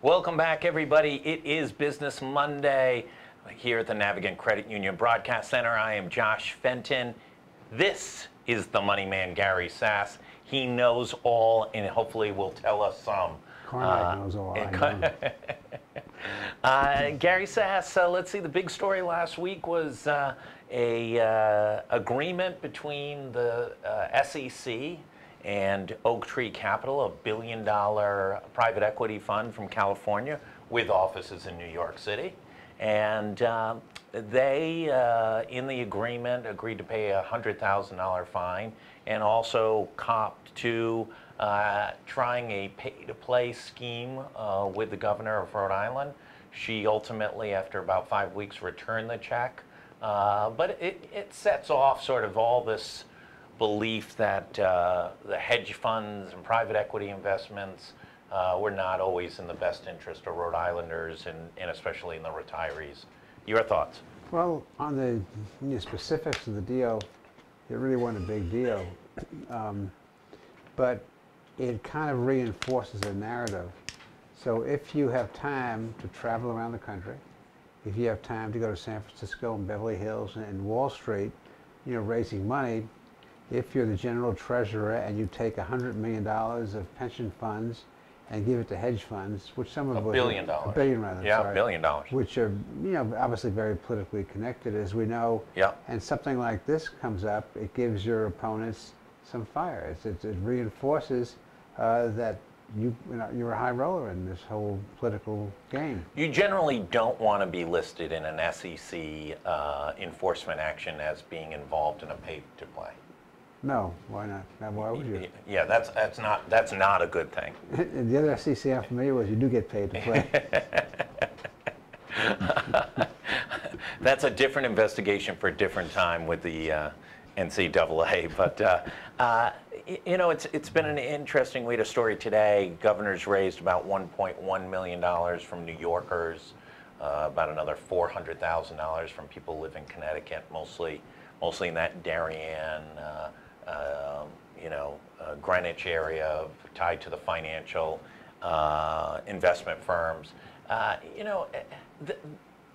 Welcome back, everybody. It is Business Monday here at the Navigant Credit Union Broadcast Center. I am Josh Fenton. This is the money man, Gary Sass. He knows all and hopefully will tell us some. Conrad knows all. Gary Sass, let's see, the big story last week was a agreement between the SEC and Oak Tree Capital, a $1 billion private equity fund from California with offices in New York City. And they, in the agreement, agreed to pay a $100,000 fine and also copped to trying a pay-to-play scheme with the governor of Rhode Island. She ultimately, after about 5 weeks, returned the check. But it sets off sort of all this belief that the hedge funds and private equity investments were not always in the best interest of Rhode Islanders and especially in the retirees. Your thoughts? Well, on the specifics of the deal, it really wasn't a big deal. But it kind of reinforces a narrative. So if you have time to travel around the country, if you have time to go to San Francisco and Beverly Hills and Wall Street, raising money, if you're the general treasurer and you take $100 million of pension funds and give it to hedge funds, which some of $1 billion. $1 billion rather, yeah, sorry, $1 billion. which are obviously very politically connected, as we know. Yeah. And something like this comes up, it gives your opponents some fire. It reinforces that you're a high roller in this whole political game. You generally don't want to be listed in an SEC enforcement action as being involved in a pay-to-play. No, why not? Now, why would you? Yeah, that's not a good thing. And the other SEC I'm familiar with, you do get paid to play. That's a different investigation for a different time with the NCAA. But it's been an interesting way to story today. Governors raised about $1.1 million from New Yorkers, about another $400,000 from people who live in Connecticut, mostly in that Darien, Greenwich area, tied to the financial investment firms.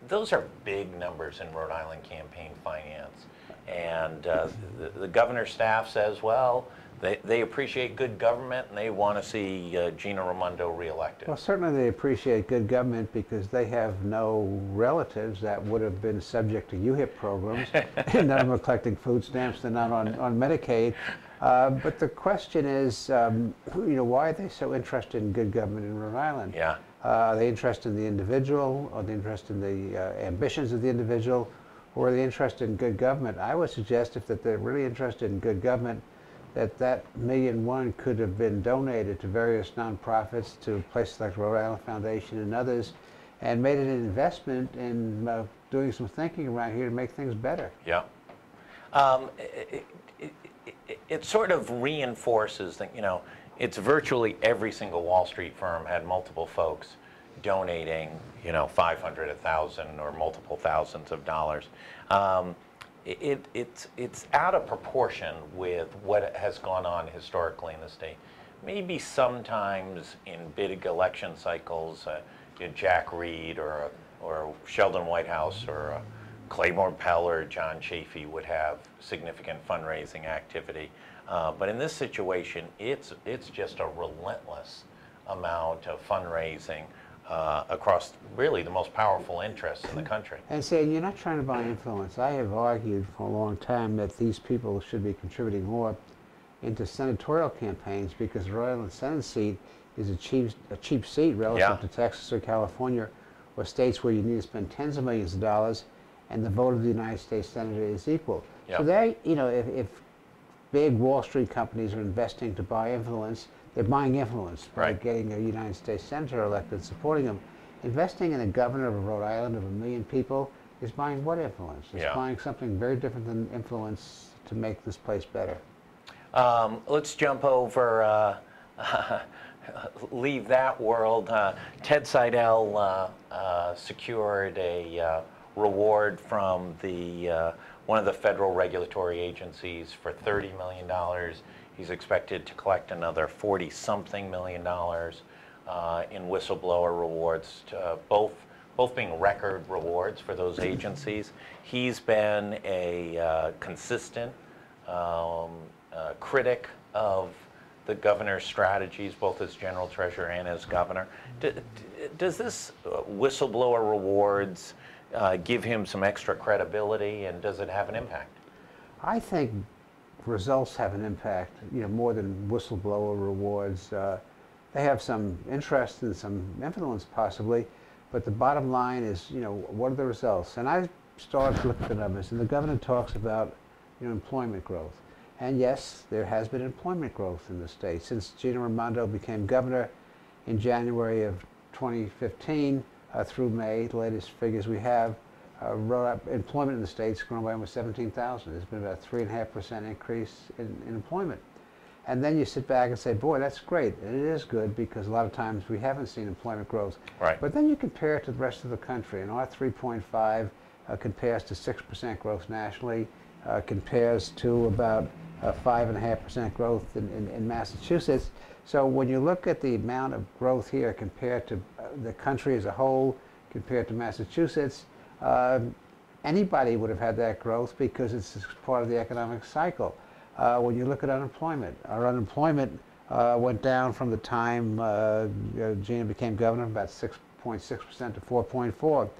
Those are big numbers in Rhode Island campaign finance. And the governor's staff says, well, they appreciate good government and they want to see Gina Raimondo reelected. Well, certainly they appreciate good government because they have no relatives that would have been subject to UHIP programs. None of them are collecting food stamps, they're not on Medicaid. But the question is, why are they so interested in good government in Rhode Island? Yeah. Are they interested in the individual? Are they interested in the ambitions of the individual? Or are they interested in good government? I would suggest if they're really interested in good government, that $1 million could have been donated to various nonprofits, to places like Rhode Island Foundation and others, and made it an investment in doing some thinking around here to make things better. Yeah. It sort of reinforces that, it's virtually every single Wall Street firm had multiple folks donating, 500, 1,000, or multiple thousands of dollars. It's out of proportion with what has gone on historically in the state. Maybe sometimes in big election cycles, Jack Reed or Sheldon Whitehouse or Claiborne Pell or John Chafee would have significant fundraising activity. But in this situation, it's just a relentless amount of fundraising across really the most powerful interests in the country. And saying you're not trying to buy influence. I have argued for a long time that these people should be contributing more into senatorial campaigns because the Rhode Island Senate seat is a cheap seat relative to Texas or California or states where you need to spend tens of millions of dollars and the vote of the United States Senator is equal. So they, if big Wall Street companies are investing to buy influence, they're buying influence by getting a United States Senator elected, supporting them. Investing in a governor of Rhode Island of 1 million people is buying what influence? It's buying something very different than influence to make this place better. Let's jump over, leave that world. Ted Seidel secured a reward from the one of the federal regulatory agencies for $30 million. He's expected to collect another 40-something million. in whistleblower rewards, both being record rewards for those agencies. He's been a consistent critic of the governor's strategies, both as general treasurer and as governor. Does this whistleblower rewards give him some extra credibility, and does it have an impact? I think results have an impact, more than whistleblower rewards. They have some interest and some influence possibly, but the bottom line is, what are the results? And I started to look at the numbers, and the governor talks about, employment growth. And yes, there has been employment growth in the state. Since Gina Raimondo became governor in January of 2015 through May, the latest figures we have, employment in the state's grown by almost 17,000. There's been about a 3.5% increase in employment. And then you sit back and say, boy, that's great. And it is good because a lot of times we haven't seen employment growth. Right. But then you compare it to the rest of the country, and our 3.5 compares to 6% growth nationally, compares to about 5.5% growth in Massachusetts. So when you look at the amount of growth here compared to the country as a whole, compared to Massachusetts, anybody would have had that growth because it's part of the economic cycle. When you look at unemployment, our unemployment went down from the time Gina became governor, about 6.6% to 4.4%.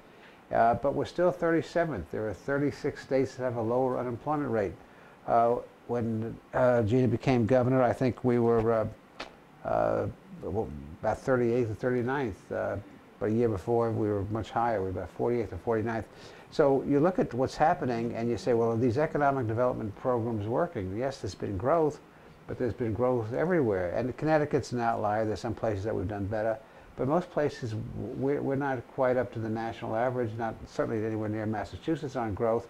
But we're still 37th. There are 36 states that have a lower unemployment rate. When Gina became governor, I think we were about 38th or 39th. But a year before, we were much higher. We were about 48th or 49th. So you look at what's happening and you say, well, are these economic development programs working? Yes, there's been growth, but there's been growth everywhere. And Connecticut's an outlier. There's some places that we've done better. But most places, we're not quite up to the national average, not certainly anywhere near Massachusetts on growth.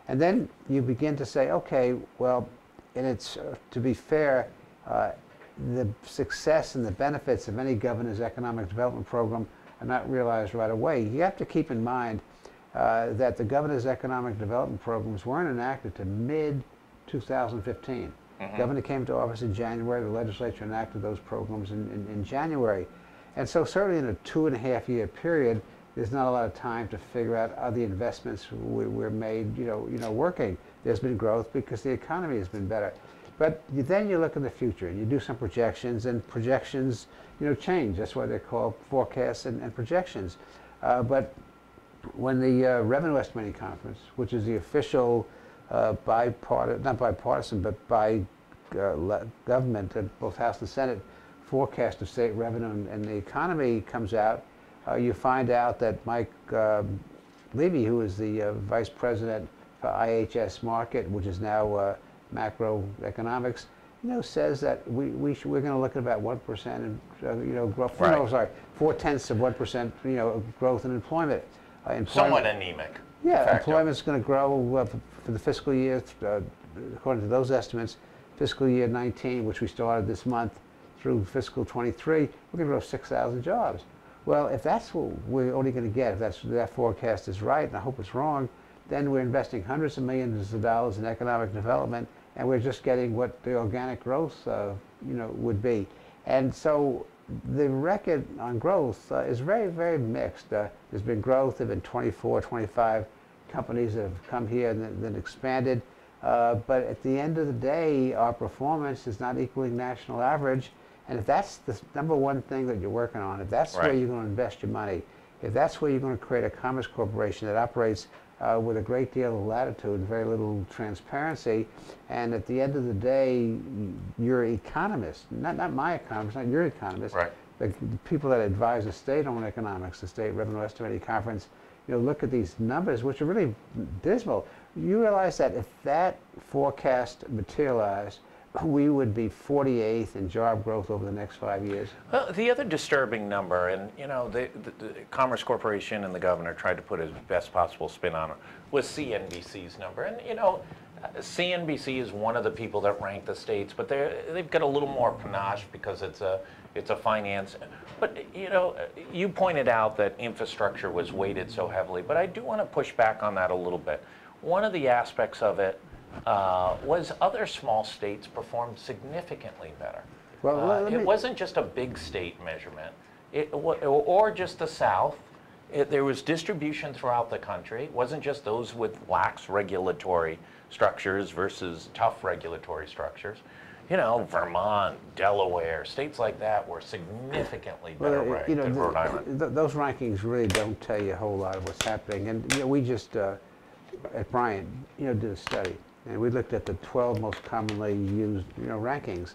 And then you begin to say, okay, well, and it's, to be fair, the success and the benefits of any governor's economic development program are not realized right away. You have to keep in mind that the governor's economic development programs weren't enacted to mid-2015. Mm-hmm. Governor came to office in January. The legislature enacted those programs in January. And so certainly in a 2.5-year period, there's not a lot of time to figure out are the investments we're made, working. There's been growth because the economy has been better. But then you look in the future and you do some projections, and projections, change. That's why they're called forecasts and projections. But when the Revenue Estimating Conference, which is the official not bipartisan, but by government, both House and Senate, forecast of state revenue and the economy comes out, you find out that Mike Levy, who is the vice president for IHS Market, which is now macroeconomics, says that we're going to look at about 1% in growth. Right. No, sorry, 0.4% growth in employment. Somewhat anemic. Yeah, employment's going to grow for the fiscal year, according to those estimates, fiscal year 19, which we started this month, through fiscal 23, we're going to grow 6,000 jobs. Well, if that's what we're only going to get, if that forecast is right, and I hope it's wrong, then we're investing hundreds of millions of dollars in economic development, and we're just getting what the organic growth, would be. And so the record on growth is very, very mixed. There's been growth. There have been 24, 25 companies that have come here and then expanded. But at the end of the day, our performance is not equaling national average. And if that's the number one thing that you're working on, if that's where you're going to invest your money, if that's where you're going to create a commerce corporation that operates with a great deal of latitude and very little transparency, and at the end of the day, you're economists, not my economist, not your economist, right. The people that advise the state on economics, the State Revenue Estimating Conference, look at these numbers, which are really dismal. You realize that if that forecast materialized, we would be 48th in job growth over the next 5 years. Well, the other disturbing number, and the Commerce Corporation and the governor tried to put his best possible spin on it, was CNBC's number. And CNBC is one of the people that rank the states, but they've got a little more panache because it's a finance. But you pointed out that infrastructure was weighted so heavily, but I do want to push back on that a little bit. One of the aspects of it was other small states performed significantly better. Well, it wasn't just a big state measurement. or just the South. There was distribution throughout the country. It wasn't just those with lax regulatory structures versus tough regulatory structures. You know, Vermont, Delaware, states like that were significantly better ranked than Rhode Island. Those rankings really don't tell you a whole lot of what's happening. And we just, at Bryant, did a study. And we looked at the 12 most commonly used, rankings.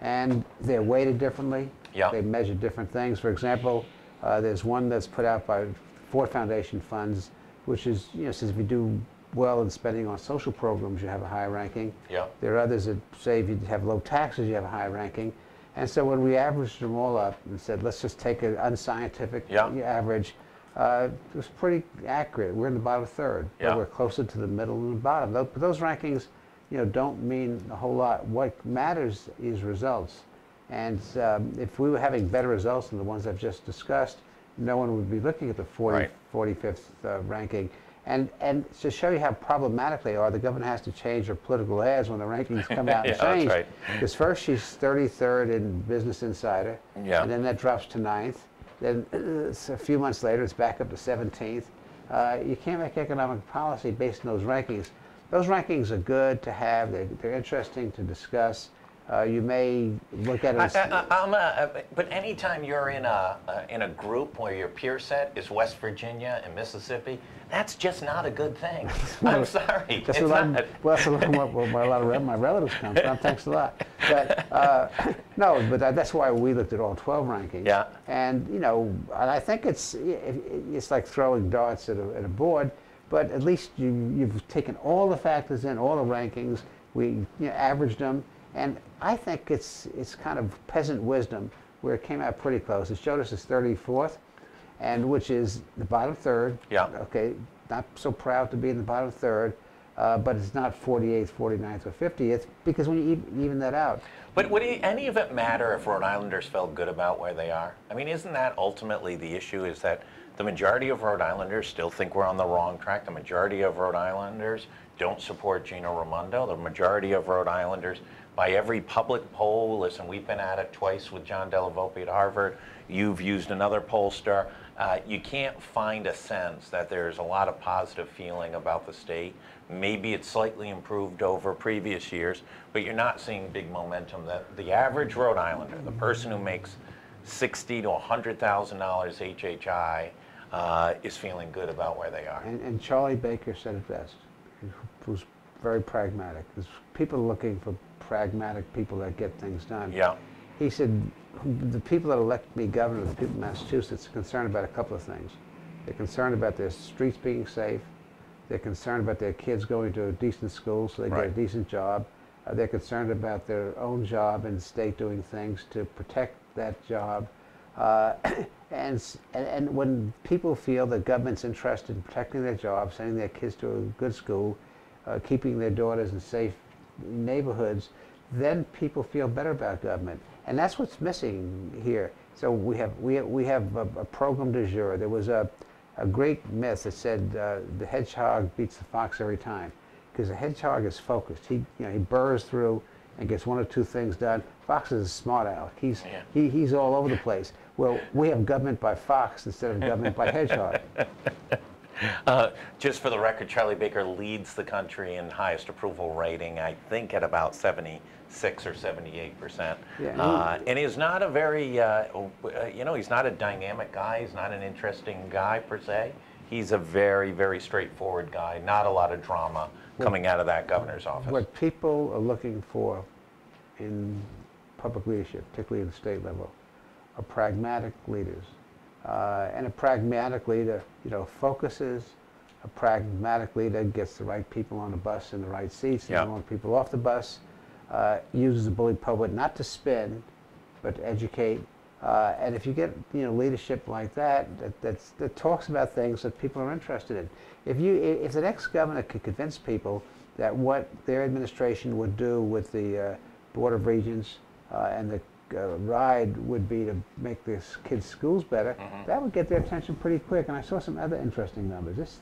And they're weighted differently. Yeah. They measure different things. For example, there's one that's put out by Ford Foundation funds, which is, says if you do well in spending on social programs, you have a high ranking. Yeah. There are others that say if you have low taxes, you have a high ranking. And so when we averaged them all up and said, let's just take an unscientific average, it was pretty accurate. We're in the bottom third. Yeah. But we're closer to the middle and the bottom. But those rankings, don't mean a whole lot. What matters is results. And if we were having better results than the ones I've just discussed, no one would be looking at the 45th ranking. And to show you how problematic they are, the governor has to change her political ads when the rankings come out and change. That's right. Because first she's 33rd in Business Insider, and then that drops to 9th. Then a few months later, it's back up to 17th. You can't make economic policy based on those rankings. Those rankings are good to have. They're interesting to discuss. You may look at it but anytime you're in a group where your peer set is West Virginia and Mississippi, that's just not a good thing. I'm sorry. That's a lot of my relatives come from. Thanks a lot. But no, but that's why we looked at all 12 rankings. Yeah. And and I think it's like throwing darts at a board, but at least you've taken all the factors in, all the rankings. We averaged them. And I think it's kind of peasant wisdom where it came out pretty close. It showed us as 34th, and which is the bottom third. Yeah. Okay, not so proud to be in the bottom third, but it's not 48th, 49th, or 50th, because when you even that out. But would any of it matter if Rhode Islanders felt good about where they are? I mean, isn't that ultimately the issue, is that the majority of Rhode Islanders still think we're on the wrong track. The majority of Rhode Islanders don't support Gina Raimondo. The majority of Rhode Islanders, by every public poll, listen, we've been at it twice with John Della Volpe at Harvard. You've used another pollster. You can't find a sense that there's a lot of positive feeling about the state. Maybe it's slightly improved over previous years, but you're not seeing big momentum. That the average Rhode Islander, the person who makes $60,000 to $100,000 HHI, is feeling good about where they are. And Charlie Baker said it best. He was very pragmatic. There's people looking for pragmatic people that get things done. Yeah. He said, the people that elected me governor, the people of Massachusetts, are concerned about a couple of things. They're concerned about their streets being safe. They're concerned about their kids going to a decent school so they get a decent job. They're concerned about their own job and the state doing things to protect that job. And when people feel the government's interested in protecting their jobs, sending their kids to a good school, keeping their daughters in safe neighborhoods, then people feel better about government. And that's what's missing here. So we have a program du jour. There was a great myth that said the hedgehog beats the fox every time, because the hedgehog is focused. He burrows through and gets one or two things done. Fox is a smart aleck. He's all over the place. Well, we have government by fox instead of government by hedgehog. Just for the record, Charlie Baker leads the country in highest approval rating, I think at about 76 or 78%. Yeah, and he's not a very, he's not a dynamic guy. He's not an interesting guy per se. He's a very, very straightforward guy. Not a lot of drama coming out of that governor's office. What people are looking for in public leadership, particularly at the state level, are pragmatic leaders. And a pragmatic leader, focuses. A pragmatic leader gets the right people on the bus in the right seats, and the wrong people off the bus. Uses the bully pulpit not to spin, but to educate. And if you get leadership like that talks about things that people are interested in. If the next governor could convince people that what their administration would do with the Board of Regents and the ride would be to make the kids' schools better, that would get their attention pretty quick. And I saw some other interesting numbers.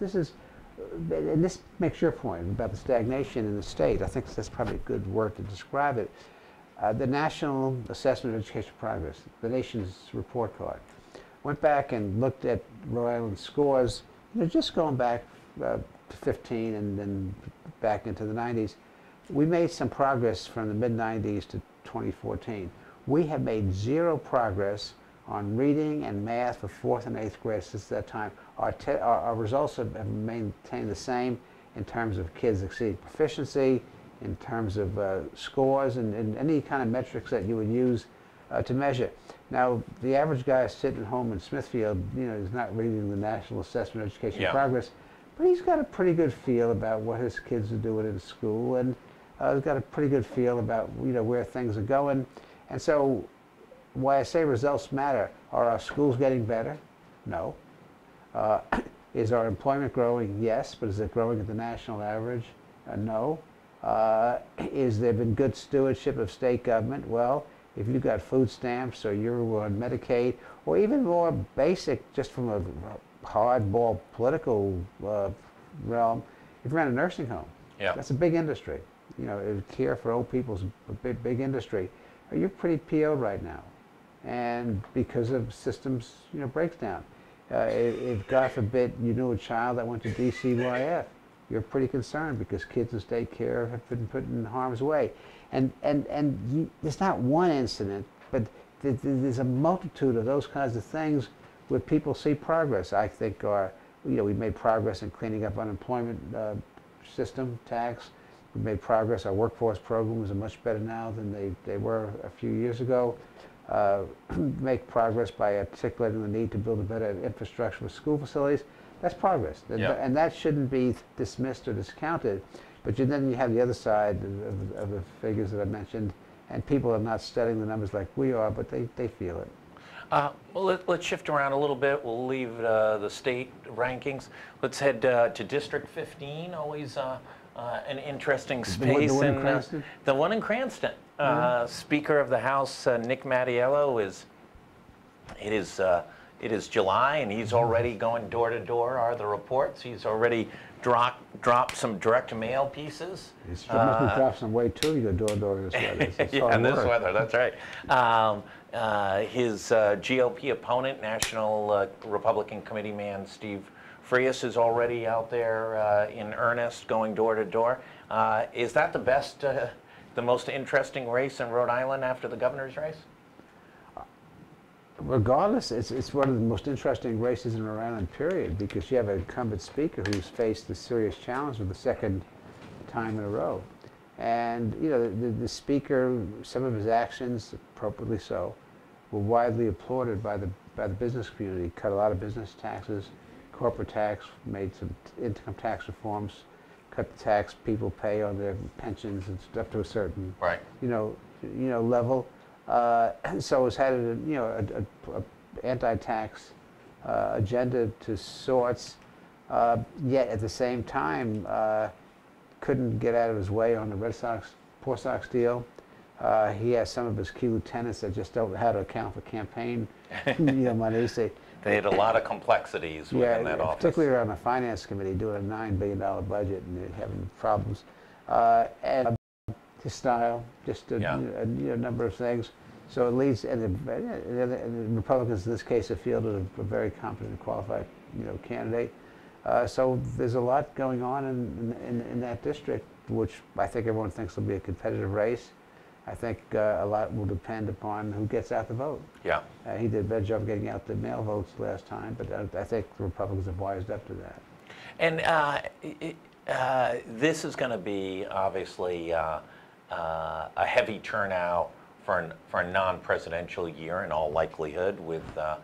And this makes your point about the stagnation in the state. I think that's probably a good word to describe it. The National Assessment of Education Progress, the nation's report card, went back and looked at Rhode Island scores, just going back to 15 and then back into the 90s, we made some progress from the mid-90s to 2014. We have made zero progress on reading and math for 4th and 8th grade since that time. Our results have maintained the same in terms of kids exceeding proficiency, in terms of scores, and any kind of metrics that you would use to measure. Now, the average guy sitting home in Smithfield, is not reading the National Assessment of Education Progress, but he's got a pretty good feel about what his kids are doing in school, and he's got a pretty good feel about where things are going. And so, why I say results matter: are our schools getting better? No. Is our employment growing? Yes, but is it growing at the national average? No. Is there been good stewardship of state government? Well, if you've got food stamps or you're on Medicaid, or even more basic, just from a hardball political realm, if you're in a nursing home, that's a big industry. Care for old people is a big industry. You're pretty PO'd right now, and because of systems, breaks down. If God forbid you knew a child that went to DCYF, you're pretty concerned because kids in state care have been put in harm's way. And there's not one incident, but there's a multitude of those kinds of things where people see progress. I think we made progress in cleaning up unemployment system, tax. We made progress. Our workforce programs are much better now than they were a few years ago. Make progress by articulating the need to build a better infrastructure for school facilities. That's progress, and that shouldn't be dismissed or discounted. But then you have the other side of the figures that I mentioned, and people are not studying the numbers like we are, but they feel it. Well, let's shift around a little bit. We'll leave the state rankings. Let's head to District 15, always an interesting space. The one in Cranston? The one in Cranston. Speaker of the House, Nick Mattiello, it is July, and he's already going door to door, are the reports. He's already dropped some direct mail pieces. He's dropped some weight too. You go door to door in this weather. In this weather, that's right. His GOP opponent, National Republican Committee man Steve Frias, is already out there in earnest, going door to door. Is that the most interesting race in Rhode Island after the governor's race? Regardless, it's one of the most interesting races in Rhode Island, period, because you have an incumbent speaker who's faced a serious challenge for the second time in a row. And, the speaker, some of his actions, appropriately so, were widely applauded by the business community. Cut a lot of business taxes, corporate tax, made some income tax reforms, cut the tax people pay on their pensions and up to a certain level. So has had an anti-tax agenda to sorts, yet at the same time couldn't get out of his way on the Red Sox-Poor Sox deal. He has some of his key lieutenants that just don't know how to account for campaign money. They had a lot of complexities within that office. Particularly around the finance committee, doing a $9 billion budget and they're having problems. And his style, just a number of things. So it leads, and the Republicans in this case have fielded a very competent and qualified, candidate. So there's a lot going on in that district, which I think everyone thinks will be a competitive race. I think a lot will depend upon who gets out the vote. Yeah. He did a better job getting out the mail votes last time, but I think the Republicans have wised up to that. And this is going to be obviously a heavy turnout for a non-presidential year in all likelihood, with a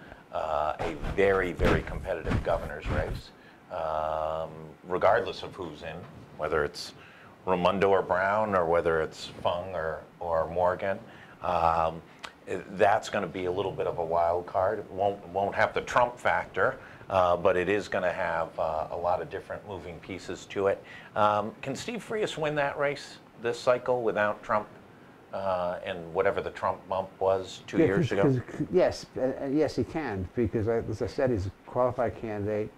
very, very competitive governor's race, regardless of who's in, whether it's Raimondo or Brown, or whether it's Fung or Morgan. That's going to be a little bit of a wild card. It won't have the Trump factor, but it is going to have a lot of different moving pieces to it. Can Steve Frias win that race this cycle without Trump and whatever the Trump bump was 2 years ago? Yes, yes, he can, because as I said, he's a qualified candidate.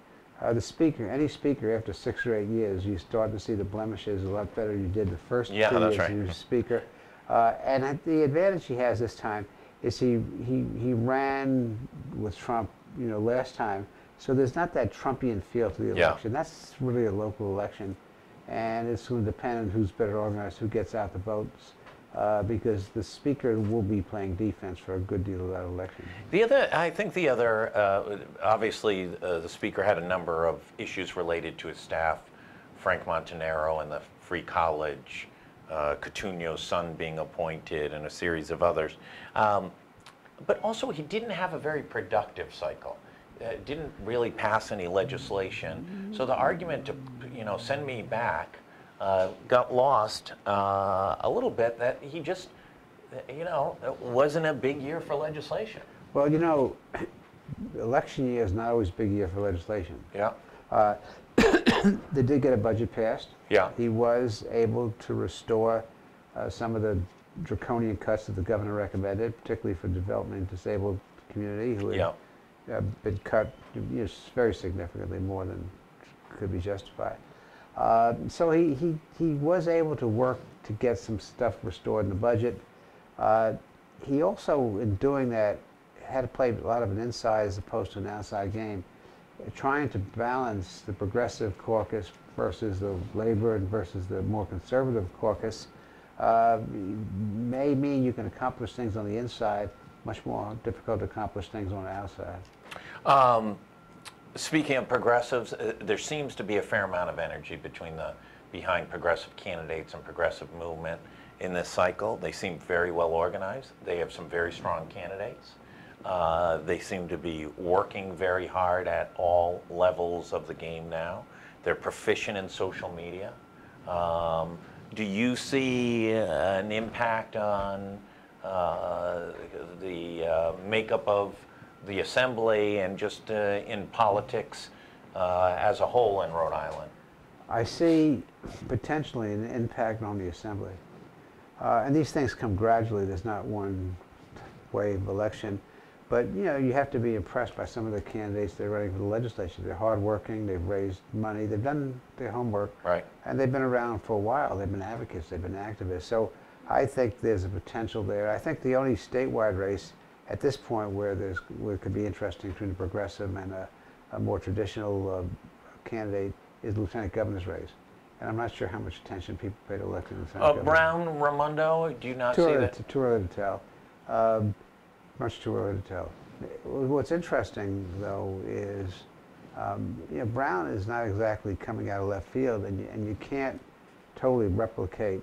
The speaker, any speaker after 6 or 8 years, you start to see the blemishes a lot better than you did the first 2 years as a speaker. And the advantage he has this time is he ran with Trump last time. So there's not that Trumpian feel to the Yeah. election. That's really a local election, and it's going to depend on who's better organized, who gets out the votes, because the speaker will be playing defense for a good deal of that election. I think the other, obviously, the speaker had a number of issues related to his staff, Frank Montanaro and the Free College, Coutinho's son being appointed, and a series of others. But also, he didn't have a very productive cycle. Didn't really pass any legislation. So the argument to, send me back got lost a little bit, that he just, it wasn't a big year for legislation. Well, election year is not always a big year for legislation. Yeah. They did get a budget passed. Yeah. He was able to restore some of the draconian cuts that the governor recommended, particularly for development disabled community who had been cut very significantly, more than could be justified. So he was able to work to get some stuff restored in the budget. He also, in doing that, had to play a lot of an inside as opposed to an outside game, trying to balance the progressive caucus versus the labor and versus the more conservative caucus. May mean you can accomplish things on the inside, much more difficult to accomplish things on the outside. Speaking of progressives, there seems to be a fair amount of energy behind progressive candidates and progressive movement in this cycle. They seem very well organized. They have some very strong candidates. They seem to be working very hard at all levels of the game now. They're proficient in social media. Do you see an impact on the makeup of the assembly and just in politics as a whole in Rhode Island? I see potentially an impact on the assembly. And these things come gradually. There's not one wave election. But you have to be impressed by some of the candidates that are running for the legislature. They're hardworking, they've raised money, they've done their homework. Right. And they've been around for a while. They've been advocates, they've been activists. So I think there's a potential there. I think the only statewide race at this point where it could be interesting between a progressive and a more traditional candidate is the lieutenant governor's race. And I'm not sure how much attention people pay to electing the lieutenant governor. Brown, Raimondo, do you not see that? Too early to tell. Much too early to tell. What's interesting, though, is Brown is not exactly coming out of left field, and you can't totally replicate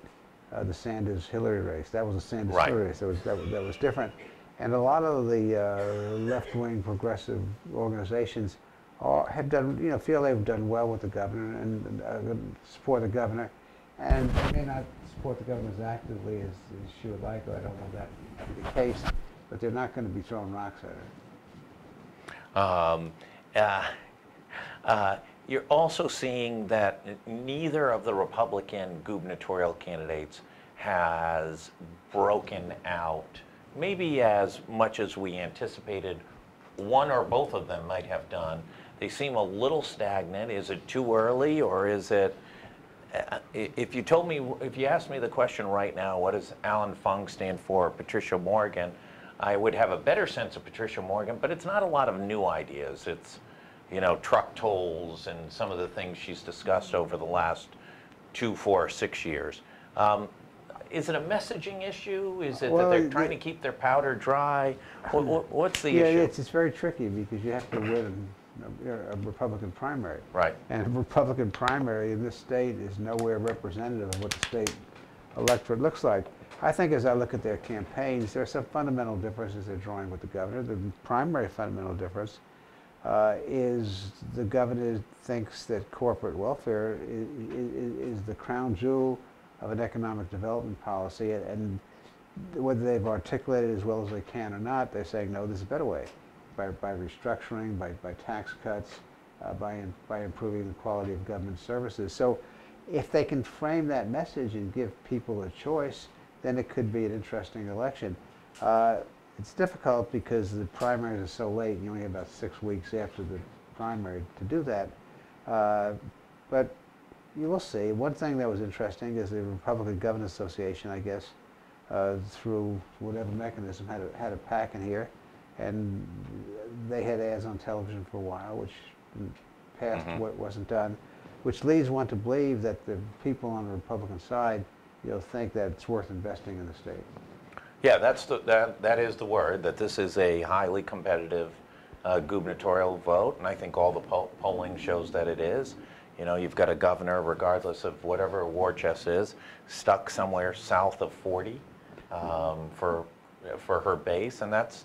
the Sanders-Hillary race. That was a Sanders-Hillary race. That was different. And a lot of the left-wing progressive organizations have done, feel they've done well with the governor and support the governor, and may not support the governor as actively as she would like, or I don't know that to be the case. But they're not going to be throwing rocks at her. You're also seeing that neither of the Republican gubernatorial candidates has broken out, maybe as much as we anticipated one or both of them might have done. They seem a little stagnant. Is it too early, or is it? If you asked me the question right now, what does Alan Fung stand for, Patricia Morgan, I would have a better sense of Patricia Morgan, but it's not a lot of new ideas. It's, truck tolls and some of the things she's discussed over the last 2, 4, 6 years. Is it a messaging issue? Is it that they're trying to keep their powder dry? What's the issue? Yeah, it's very tricky because you have to win a Republican primary. Right. And a Republican primary in this state is nowhere representative of what the state electorate looks like. I think as I look at their campaigns, there are some fundamental differences they're drawing with the governor. The primary fundamental difference is the governor thinks that corporate welfare is the crown jewel of an economic development policy, and whether they've articulated as well as they can or not, they're saying, no, there's a better way, by restructuring, by tax cuts, by improving the quality of government services. So if they can frame that message and give people a choice, then it could be an interesting election. It's difficult because the primaries are so late. You only have about 6 weeks after the primary to do that. But you will see. One thing that was interesting is the Republican Governors Association, I guess, through whatever mechanism, had a PAC in here. And they had ads on television for a while, which passed what wasn't done, which leads one to believe that the people on the Republican side, think that it's worth investing in the state. Yeah, that is the word, that this is a highly competitive gubernatorial vote, and I think all the polling shows that it is. You've got a governor, regardless of whatever war chest is, stuck somewhere south of 40 for her base, and that's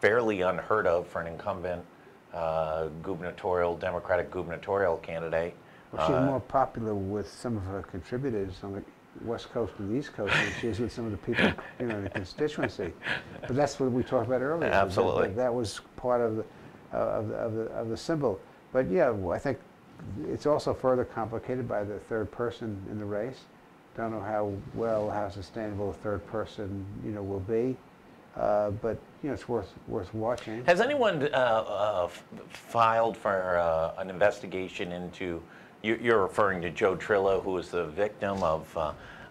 fairly unheard of for an incumbent Democratic gubernatorial candidate. Well, she's more popular with some of her contributors on the West Coast and the East Coast than she is with some of the people, in the constituency. But that's what we talked about earlier. Absolutely. That was part of the symbol. But yeah, I think it's also further complicated by the third person in the race. Don't know how sustainable a third person, will be. But it's worth watching. Has anyone filed for an investigation into? You're referring to Joe Trillo, who was the victim of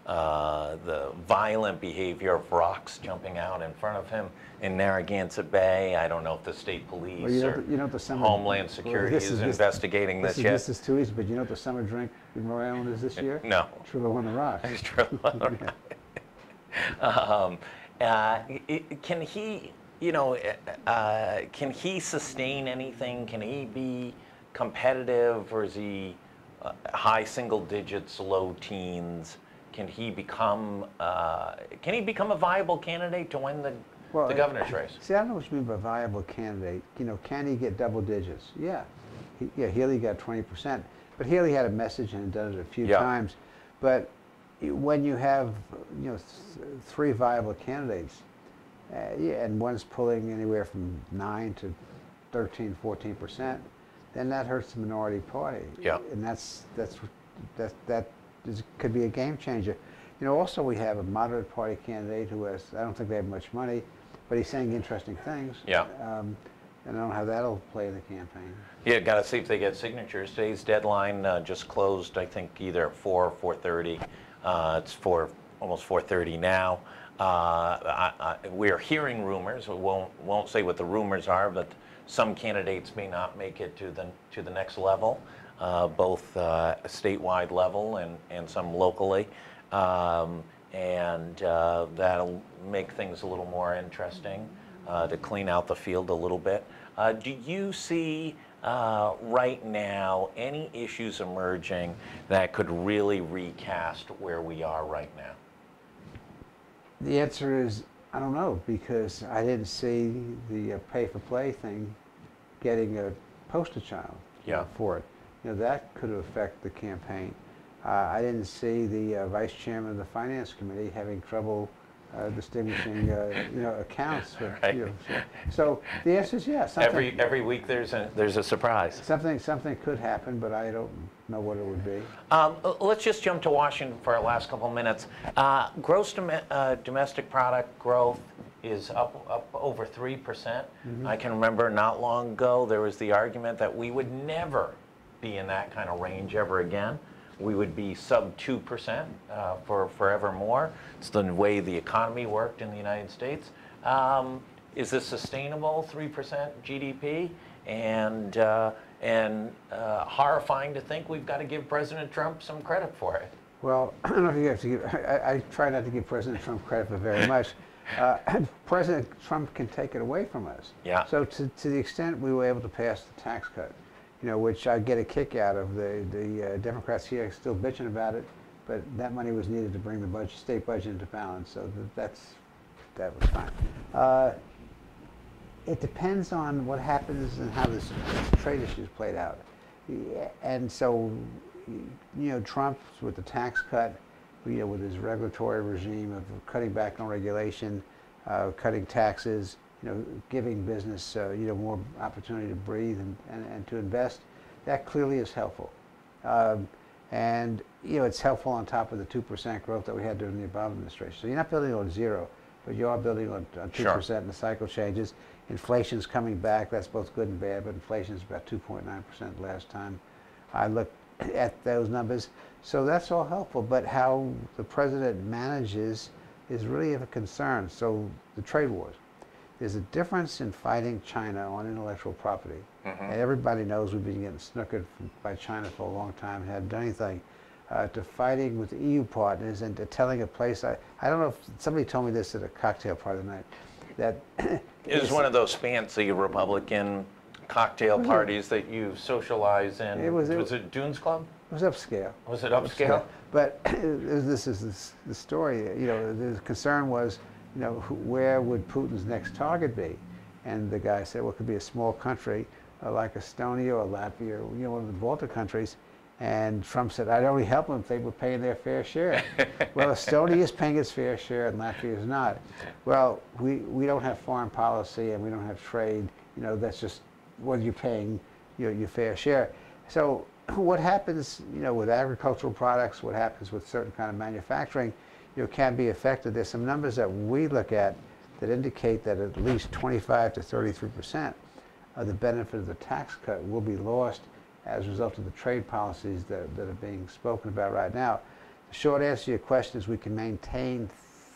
the violent behavior of rocks jumping out in front of him in Narragansett Bay. I don't know if the state police or Homeland Security is investigating this yet. This is too easy, but you know what the summer drink in Rhode Island is this year? No. Trillo on the rocks. It's Trillo on the rocks. Can he, can he sustain anything? Can he be competitive, or is he high single digits, low teens? Can he become a viable candidate to win the governor's race? See, I don't know what you mean by viable candidate. Can he get double digits? Yeah. Healy got 20%, but Healy had a message and done it a few times. But when you have three viable candidates, and one's pulling anywhere from 9 to 13, 14%, then that hurts the minority party. Yeah. And that could be a game changer. Also we have a moderate party candidate who has, I don't think they have much money, but he's saying interesting things. Yeah. And I don't know how that'll play in the campaign. Yeah, got to see if they get signatures. Today's deadline just closed, I think, either at 4 or 4:30. It's almost 4:30 now. We're hearing rumors. We won't say what the rumors are, but some candidates may not make it to the next level, both statewide level and some locally, and that'll make things a little more interesting to clean out the field a little bit. Do you see right now any issues emerging that could really recast where we are right now? The answer is I don't know, because I didn't see the pay-for-play thing getting a poster child for it. That could affect the campaign. I didn't see the vice chairman of the finance committee having trouble distinguishing accounts. Right. So the answer is yes. Every week there's a surprise. Something could happen, but I don't know what it would be. Let's just jump to Washington for our last couple of minutes. Gross domestic product growth is up over 3%. Mm-hmm. I can remember not long ago there was the argument that we would never be in that kind of range ever again. We would be sub 2% for forevermore. It's the way the economy worked in the United States. Is this sustainable, 3% GDP? And horrifying to think we've got to give President Trump some credit for it. Well, I don't know if you have to give, I try not to give President Trump credit for very much. President Trump can take it away from us. Yeah. So to the extent we were able to pass the tax cut, which I get a kick out of, the Democrats here are still bitching about it, but that money was needed to bring the state budget into balance, so that was fine. It depends on what happens and how this trade issues played out. And so, Trump with the tax cut, with his regulatory regime of cutting back on regulation, cutting taxes, giving business, more opportunity to breathe and to invest, that clearly is helpful. And, it's helpful on top of the 2% growth that we had during the Obama administration. So you're not building on zero, but you are building on 2% and the cycle changes. Inflation's coming back. That's both good and bad, but inflation's about 2.9% last time I looked at those numbers. So that's all helpful, but how the president manages is really of a concern. So the trade wars. there's a difference in fighting China on intellectual property. And everybody knows we've been getting snookered by China for a long time and haven't done anything. To fighting with EU partners and to telling a place, I don't know if somebody told me this at a cocktail party tonight, that It was one of those fancy Republican cocktail parties that you socialize in. Was it Dunes Club? It was upscale. Was it upscale? But this is the story. You know, the concern was, you know, where would Putin's next target be? And the guy said, well, it could be a small country like Estonia or Latvia, or, you know, one of the Baltic countries. And Trump said, I'd only help them if they were paying their fair share. Well, Estonia is paying its fair share and Latvia is not. Well, we don't have foreign policy and we don't have trade. You know, that's just whether you're paying your fair share. So what happens, you know, with agricultural products, what happens with certain kind of manufacturing, you know, can be affected. There's some numbers that we look at that indicate that at least 25 to 33% of the benefit of the tax cut will be lost as a result of the trade policies that are being spoken about right now. The short answer to your question is we can maintain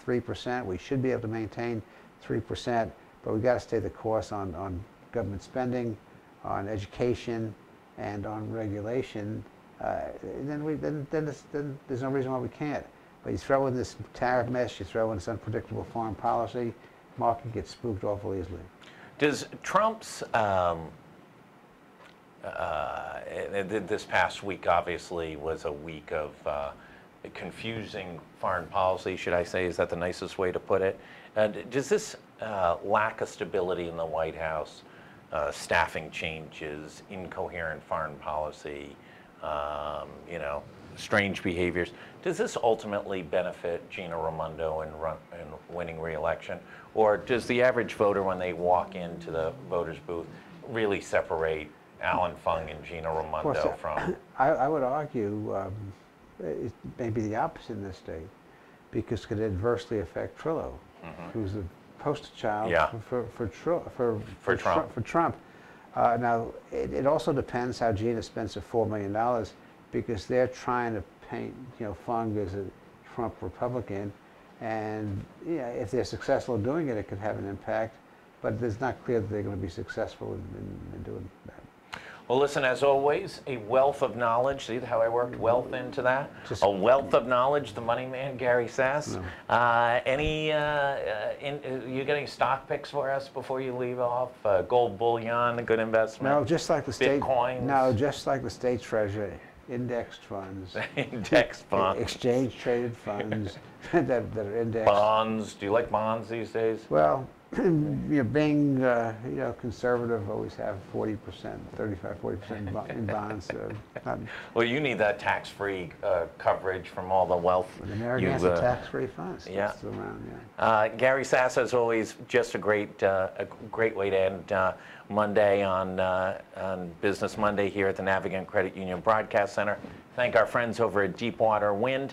3%. We should be able to maintain 3%, but we've got to stay the course on government spending, on education, and on regulation. Then there's no reason why we can't. But you throw in this tariff mess, you throw in this unpredictable foreign policy, market gets spooked awful easily. Does Trump's this past week obviously was a week of confusing foreign policy, should I say? Is that the nicest way to put it? Does this lack of stability in the White House, staffing changes, incoherent foreign policy, you know, strange behaviors, does this ultimately benefit Gina Raimondo in winning re-election? Or does the average voter, when they walk into the voters' booth, really separate Alan Fung and Gina Raimondo from? I would argue it may be the opposite in this state, because it could adversely affect Trillo, who's the poster child for Trump. Now, it also depends how Gina spends the $4 million, because they're trying to paint, you know, Fung as a Trump Republican, and yeah, if they're successful in doing it, it could have an impact. But it's not clear that they're going to be successful in doing that. Well, listen, as always, a wealth of knowledge. See how I worked wealth into that? A wealth of knowledge, the money man, Gary Sass. No. You got any stock picks for us before you leave off? Gold bullion, a good investment? No, just like the state. Bitcoins? No, just like the state treasury. Indexed funds. Indexed funds. Exchange-traded funds that are indexed. Bonds. Do you like bonds these days? Well, you know, being you know, conservative, always have 40%, 35-40% in bonds. Well, you need that tax-free coverage from all the wealth. The American has a tax-free funds. Yeah. Still around, Gary Sass, as always, just a great way to end Monday on Business Monday here at the Navigant Credit Union Broadcast Center. Thank our friends over at Deepwater Wind.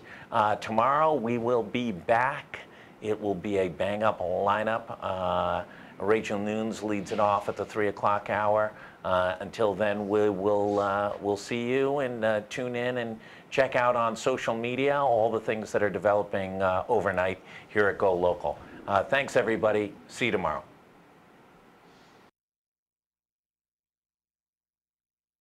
Tomorrow we will be back. It will be a bang-up lineup. Rachel Nunes leads it off at the 3 o'clock hour. Until then, we'll see you, and tune in and check out on social media all the things that are developing overnight here at GoLocal. Thanks, everybody. See you tomorrow.